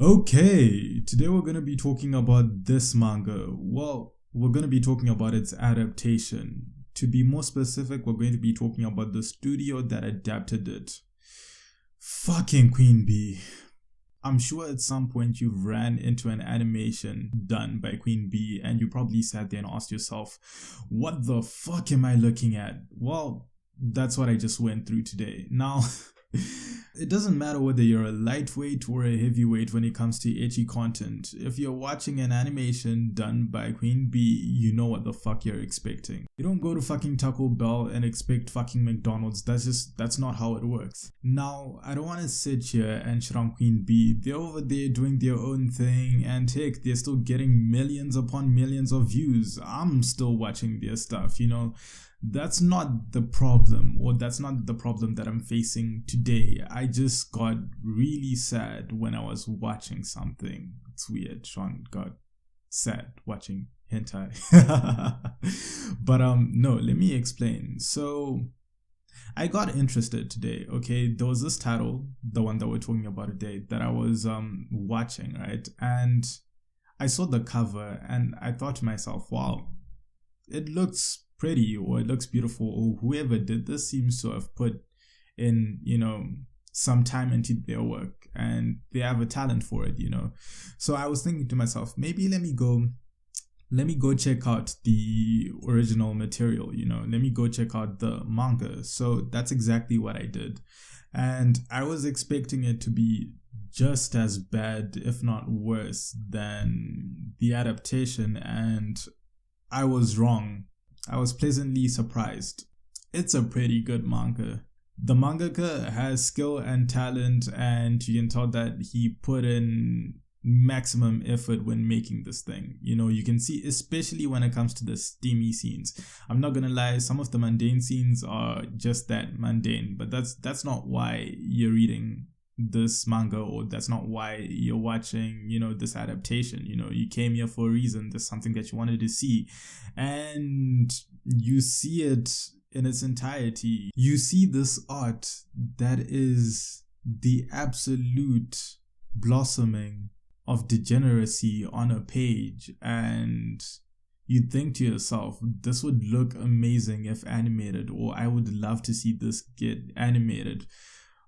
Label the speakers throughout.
Speaker 1: Okay, today we're going to be talking about this manga. Well, we're going to be talking about its adaptation. To be more specific, we're going to be talking about the studio that adapted it. Fucking Queen Bee. I'm sure at some point you've ran into an animation done by Queen Bee and you probably sat there and asked yourself, what the fuck am I looking at? Well, that's what I just went through today. Now, it doesn't matter whether you're a lightweight or a heavyweight when it comes to ecchi content. If you're watching an animation done by Queen Bee, you know what the fuck you're expecting. You don't go to fucking Taco Bell and expect fucking McDonald's. That's not how it works. Now, I don't want to sit here and shit on Queen Bee. They're over there doing their own thing, and heck, they're still getting millions upon millions of views. I'm still watching their stuff, you know. That's not the problem, or that's not the problem that I'm facing today. I just got really sad when I was watching something. It's weird. Sean got sad watching hentai. But no, let me explain. So I got interested today, okay? There was this title, the one that we're talking about today, that I was watching, right? And I saw the cover and I thought to myself, wow, it looks pretty, or it looks beautiful, or whoever did this seems to have put in, you know, some time into their work and they have a talent for it, you know. So I was thinking to myself, maybe let me go check out the original material, you know, let me go check out the manga. So that's exactly what I did. And I was expecting it to be just as bad, if not worse, than the adaptation, and I was wrong. I was pleasantly surprised. It's a pretty good manga. The mangaka has skill and talent, and you can tell that he put in maximum effort when making this thing. You know, you can see, especially when it comes to the steamy scenes. I'm not gonna lie, some of the mundane scenes are just that mundane, but that's not why you're reading this manga, or that's not why you're watching, you know, this adaptation. You know, you came here for a reason. There's something that you wanted to see, and you see it in its entirety. You see this art that is the absolute blossoming of degeneracy on a page, and you think to yourself, this would look amazing if animated, or I would love to see this get animated.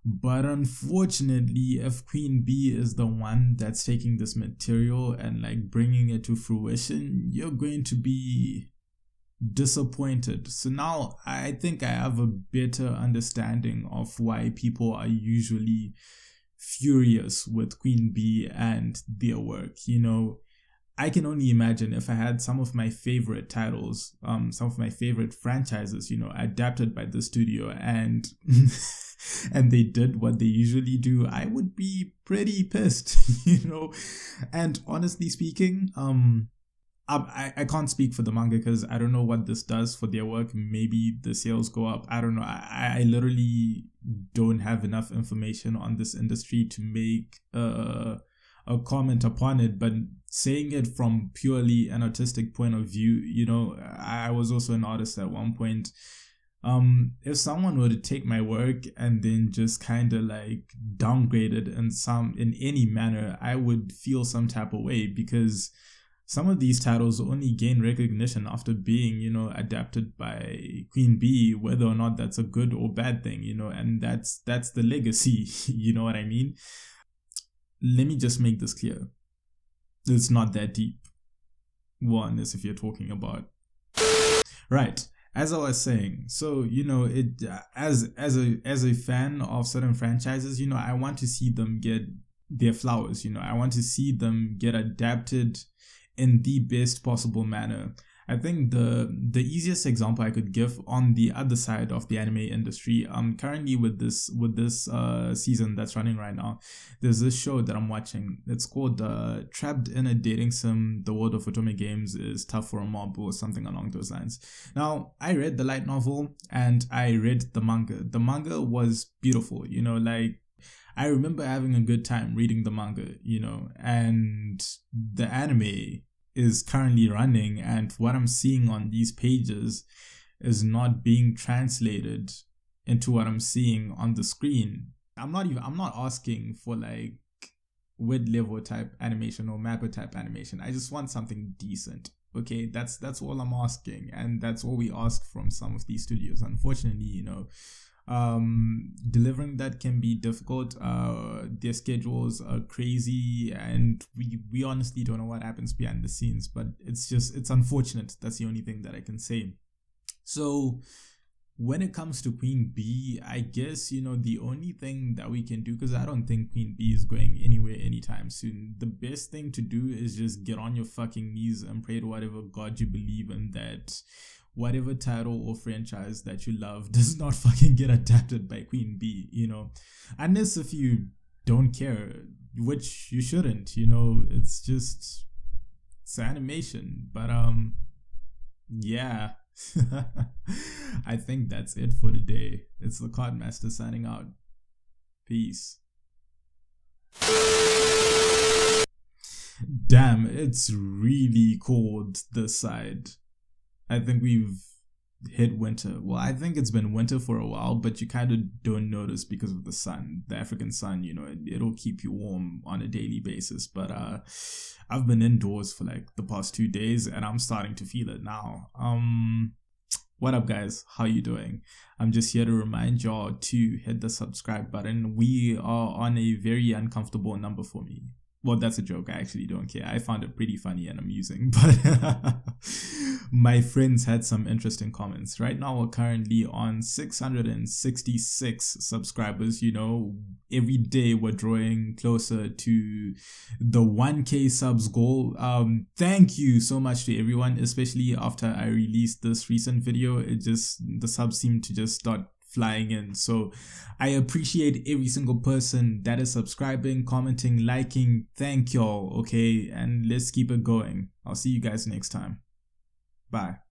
Speaker 1: But unfortunately, if Queen Bee is the one that's taking this material and like bringing it to fruition, you're going to be disappointed. So now I think I have a better understanding of why people are usually furious with Queen Bee and their work. You know, I can only imagine if I had some of my favorite titles, some of my favorite franchises, you know, adapted by the studio, and and they did what they usually do, I would be pretty pissed, you know. And honestly speaking, I can't speak for the manga because I don't know what this does for their work. Maybe the sales go up. I don't know. I literally don't have enough information on this industry to make a comment upon it, but saying it from purely an artistic point of view, you know, I was also an artist at one point. If someone were to take my work and then just kind of like downgrade it in any manner, I would feel some type of way, because some of these titles only gain recognition after being, you know, adapted by Queen Bee, whether or not that's a good or bad thing, you know, and that's the legacy. You know what I mean? Let me just make this clear. It's not that deep. One is if you're talking about. Right. As I was saying, so, you know, it as a fan of certain franchises, you know, I want to see them get their flowers, you know. I want to see them get adapted in the best possible manner. I think the easiest example I could give on the other side of the anime industry, currently with this season that's running right now, there's this show that I'm watching. It's called Trapped in a Dating Sim, The World of Otome Games is Tough for a Mob, or something along those lines. Now, I read the light novel and I read the manga. The manga was beautiful, you know, like I remember having a good time reading the manga, you know, and the anime is currently running, and what I'm seeing on these pages is not being translated into what I'm seeing on the screen. I'm not asking for like with level type animation or mapper type animation. I just want something decent. Okay, that's all I'm asking, and that's all we ask from some of these studios. Unfortunately, delivering that can be difficult. Their schedules are crazy, and we honestly don't know what happens behind the scenes, but it's unfortunate. That's the only thing that I can say. So when it comes to Queen Bee, I guess, the only thing that we can do, because I don't think Queen Bee is going anywhere anytime soon, the best thing to do is just get on your fucking knees and pray to whatever God you believe in that whatever title or franchise that you love does not fucking get adapted by Queen Bee, unless if you don't care, which you shouldn't, it's animation. But yeah. I think that's it for today. It's the Cardmaster signing out. Peace. Damn, it's really cold this side. I think we've hit winter. Well, I think it's been winter for a while, but you kind of don't notice because of the sun. The African sun, it'll keep you warm on a daily basis. But I've been indoors for like the past 2 days, and I'm starting to feel it now. What up, guys? How you doing? I'm just here to remind y'all to hit the subscribe button. We are on a very uncomfortable number for me. Well, that's a joke. I actually don't care. I found it pretty funny and amusing, but my friends had some interesting comments. Right now, we're currently on 666 subscribers. Every day we're drawing closer to the 1K subs goal. Thank you so much to everyone, especially after I released this recent video. The subs seem to just start flying in. So I appreciate every single person that is subscribing, commenting, liking. Thank y'all. Okay, and let's keep it going. I'll see you guys next time. Bye.